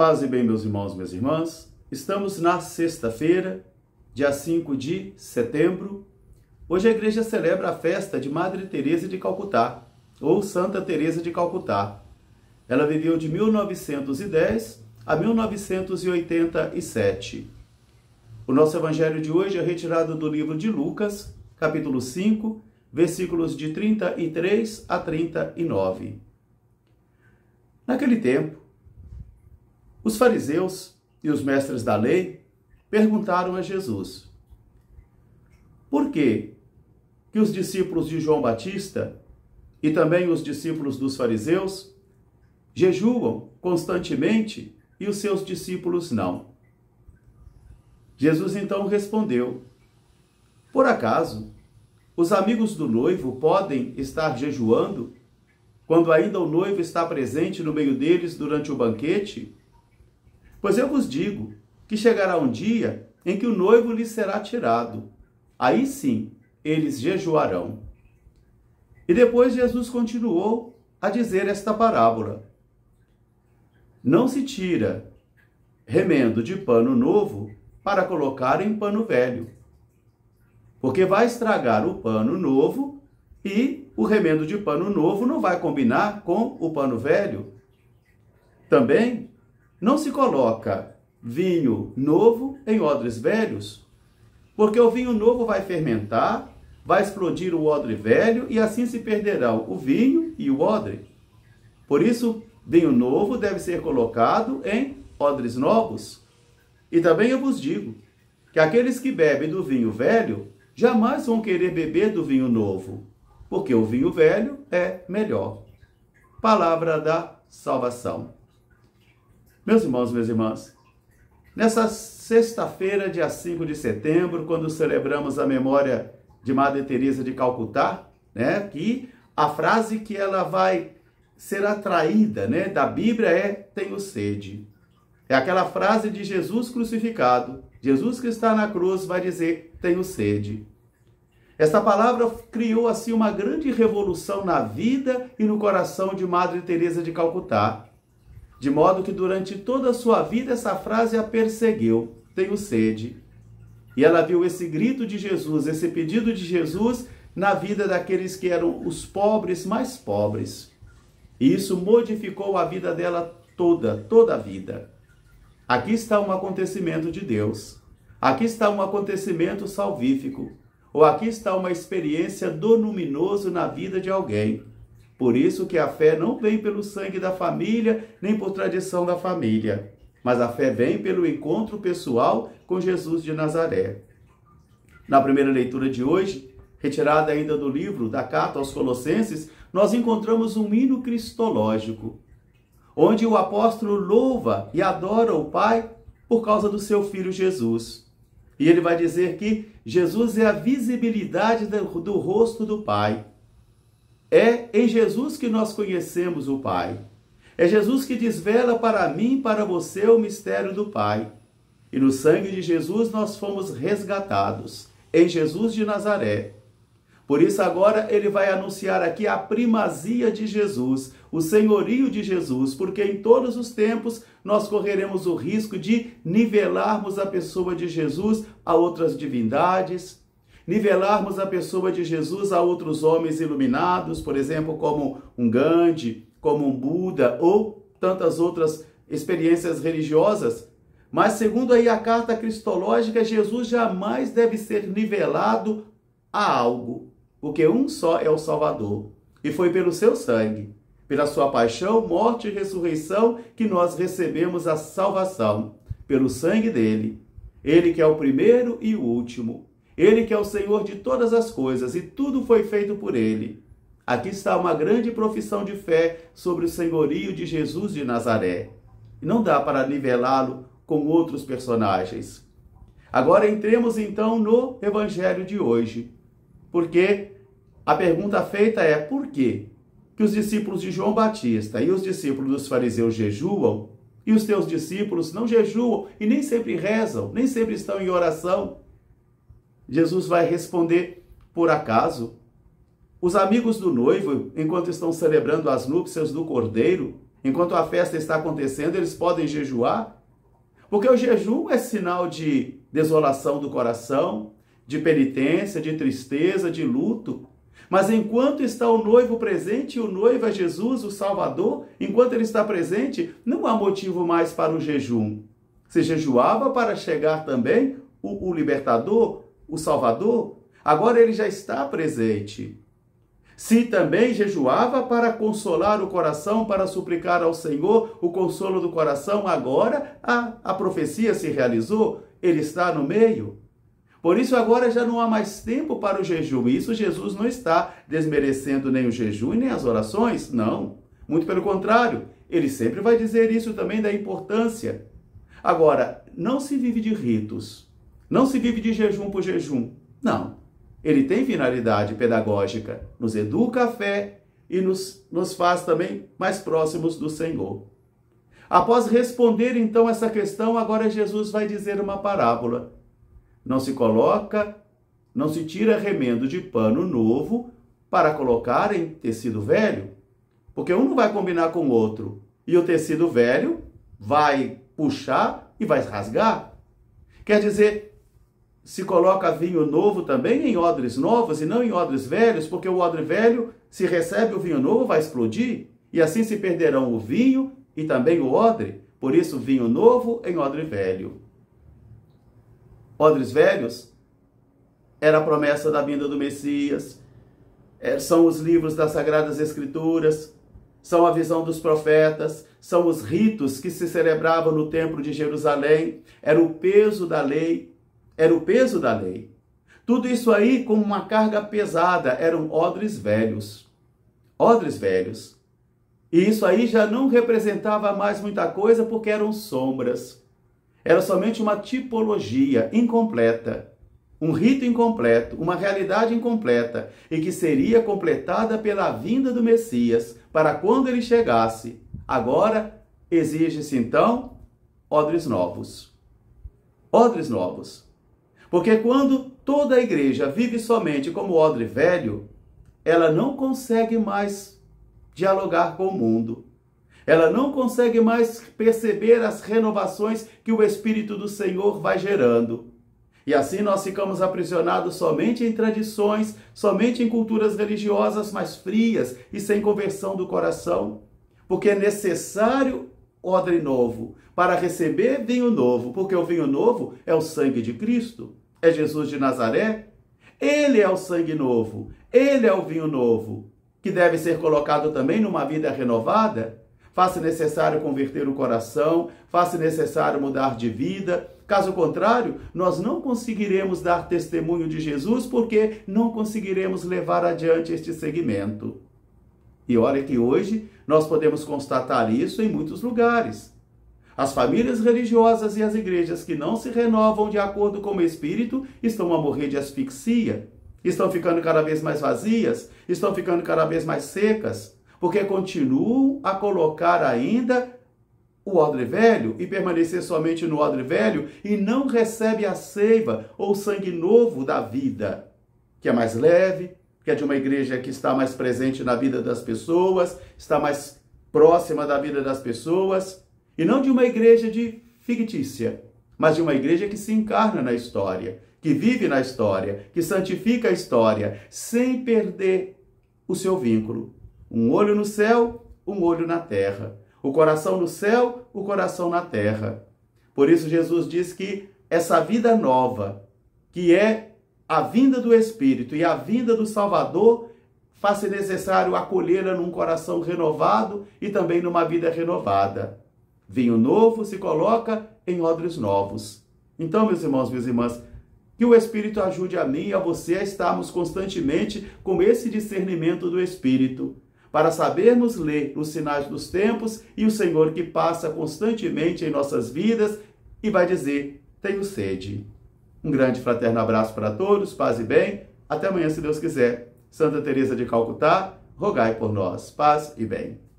Paz e bem, meus irmãos, minhas irmãs. Estamos na sexta-feira, dia 5 de setembro. Hoje a igreja celebra a festa de Madre Teresa de Calcutá, ou Santa Teresa de Calcutá. Ela viveu de 1910 a 1987. O nosso evangelho de hoje é retirado do livro de Lucas, capítulo 5, versículos de 33 a 39. Naquele tempo, os fariseus e os mestres da lei perguntaram a Jesus: por que os discípulos de João Batista e também os discípulos dos fariseus jejuam constantemente e os seus discípulos não? Jesus então respondeu: por acaso os amigos do noivo podem estar jejuando quando ainda o noivo está presente no meio deles durante o banquete? Pois eu vos digo que chegará um dia em que o noivo lhes será tirado. Aí sim, eles jejuarão. E depois Jesus continuou a dizer esta parábola: não se tira remendo de pano novo para colocar em pano velho, porque vai estragar o pano novo e o remendo de pano novo não vai combinar com o pano velho. Também não se coloca vinho novo em odres velhos, porque o vinho novo vai fermentar, vai explodir o odre velho e assim se perderão o vinho e o odre. Por isso, vinho novo deve ser colocado em odres novos. E também eu vos digo que aqueles que bebem do vinho velho jamais vão querer beber do vinho novo, porque o vinho velho é melhor. Palavra da salvação. Meus irmãos, minhas irmãs, nessa sexta-feira, dia 5 de setembro, quando celebramos a memória de Madre Teresa de Calcutá, que a frase que ela vai ser atraída, da Bíblia é: tenho sede. É aquela frase de Jesus crucificado. Jesus que está na cruz vai dizer: tenho sede. Esta palavra criou assim uma grande revolução na vida e no coração de Madre Teresa de Calcutá. De modo que durante toda a sua vida essa frase a perseguiu: tenho sede. E ela viu esse grito de Jesus, esse pedido de Jesus na vida daqueles que eram os pobres mais pobres. E isso modificou a vida dela toda a vida. Aqui está um acontecimento de Deus. Aqui está um acontecimento salvífico. Ou aqui está uma experiência do luminoso na vida de alguém. Por isso que a fé não vem pelo sangue da família, nem por tradição da família, mas a fé vem pelo encontro pessoal com Jesus de Nazaré. Na primeira leitura de hoje, retirada ainda do livro da Carta aos Colossenses, nós encontramos um hino cristológico, onde o apóstolo louva e adora o Pai por causa do seu Filho Jesus. E ele vai dizer que Jesus é a visibilidade do rosto do Pai. É em Jesus que nós conhecemos o Pai. É Jesus que desvela para mim e para você o mistério do Pai. E no sangue de Jesus nós fomos resgatados, em Jesus de Nazaré. Por isso agora ele vai anunciar aqui a primazia de Jesus, o senhorio de Jesus, porque em todos os tempos nós correremos o risco de nivelarmos a pessoa de Jesus a outras divindades, nivelarmos a pessoa de Jesus a outros homens iluminados, por exemplo, como um Gandhi, como um Buda ou tantas outras experiências religiosas. Mas segundo aí a carta cristológica, Jesus jamais deve ser nivelado a algo, porque um só é o Salvador. E foi pelo seu sangue, pela sua paixão, morte e ressurreição que nós recebemos a salvação, pelo sangue dele. Ele que é o primeiro e o último. Ele que é o Senhor de todas as coisas e tudo foi feito por ele. Aqui está uma grande profissão de fé sobre o senhorio de Jesus de Nazaré. E não dá para nivelá-lo com outros personagens. Agora entremos então no evangelho de hoje. Porque a pergunta feita é: por quê que os discípulos de João Batista e os discípulos dos fariseus jejuam e os teus discípulos não jejuam e nem sempre rezam, nem sempre estão em oração? Jesus vai responder: por acaso os amigos do noivo, enquanto estão celebrando as núpcias do Cordeiro, Enquanto a festa está acontecendo, eles podem jejuar? Porque o jejum é sinal de desolação do coração, de penitência, de tristeza, de luto. Mas enquanto está o noivo presente, e o noivo é Jesus, o Salvador, enquanto ele está presente, não há motivo mais para o jejum. Se jejuava para chegar também o libertador, o Salvador, agora ele já está presente. Se também jejuava para consolar o coração, para suplicar ao Senhor o consolo do coração, agora a profecia se realizou, ele está no meio. Por isso agora já não há mais tempo para o jejum. E isso Jesus não está desmerecendo nem o jejum e nem as orações, não. Muito pelo contrário, ele sempre vai dizer isso também da importância. Agora, não se vive de ritos, não se vive de jejum por jejum, não. Ele tem finalidade pedagógica, nos educa a fé e nos faz também mais próximos do Senhor. Após responder então essa questão, agora Jesus vai dizer uma parábola. Não se tira remendo de pano novo para colocar em tecido velho, porque um não vai combinar com o outro, e o tecido velho vai puxar e vai rasgar. Quer dizer, se coloca vinho novo também em odres novos e não em odres velhos, porque o odre velho, se recebe o vinho novo, vai explodir, e assim se perderão o vinho e também o odre. Por isso, vinho novo em odre velho. Odres velhos era a promessa da vinda do Messias, são os livros das Sagradas Escrituras, são a visão dos profetas, são os ritos que se celebravam no Templo de Jerusalém, era o peso da lei, Tudo isso aí com uma carga pesada, eram odres velhos. Odres velhos. E isso aí já não representava mais muita coisa porque eram sombras. Era somente uma tipologia incompleta, um rito incompleto, uma realidade incompleta, e que seria completada pela vinda do Messias, para quando ele chegasse. Agora, exige-se então odres novos. Odres novos. Porque quando toda a igreja vive somente como odre velho, ela não consegue mais dialogar com o mundo. Ela não consegue mais perceber as renovações que o Espírito do Senhor vai gerando. E assim nós ficamos aprisionados somente em tradições, somente em culturas religiosas mais frias e sem conversão do coração. Porque é necessário odre novo para receber vinho novo, porque o vinho novo é o sangue de Cristo, é Jesus de Nazaré. Ele é o sangue novo, ele é o vinho novo, que deve ser colocado também numa vida renovada. Faça necessário converter o coração, faça necessário mudar de vida. Caso contrário, nós não conseguiremos dar testemunho de Jesus, porque não conseguiremos levar adiante este segmento. E olha que hoje nós podemos constatar isso em muitos lugares. As famílias religiosas e as igrejas que não se renovam de acordo com o Espírito estão a morrer de asfixia, estão ficando cada vez mais vazias, estão ficando cada vez mais secas, porque continuam a colocar ainda o odre velho e permanecer somente no odre velho e não recebe a seiva ou o sangue novo da vida, que é mais leve, que é de uma igreja que está mais presente na vida das pessoas, está mais próxima da vida das pessoas, e não de uma igreja fictícia, mas de uma igreja que se encarna na história, que vive na história, que santifica a história, sem perder o seu vínculo. Um olho no céu, um olho na terra. O coração no céu, o coração na terra. Por isso Jesus diz que essa vida nova, que é a vinda do Espírito e a vinda do Salvador, faz necessário acolhê-la num coração renovado e também numa vida renovada. Vinho novo se coloca em odres novos. Então, meus irmãos, minhas irmãs, que o Espírito ajude a mim e a você a estarmos constantemente com esse discernimento do Espírito, para sabermos ler os sinais dos tempos e o Senhor que passa constantemente em nossas vidas e vai dizer, tenho sede. Um grande fraterno abraço para todos, paz e bem. Até amanhã, se Deus quiser. Santa Teresa de Calcutá, rogai por nós. Paz e bem.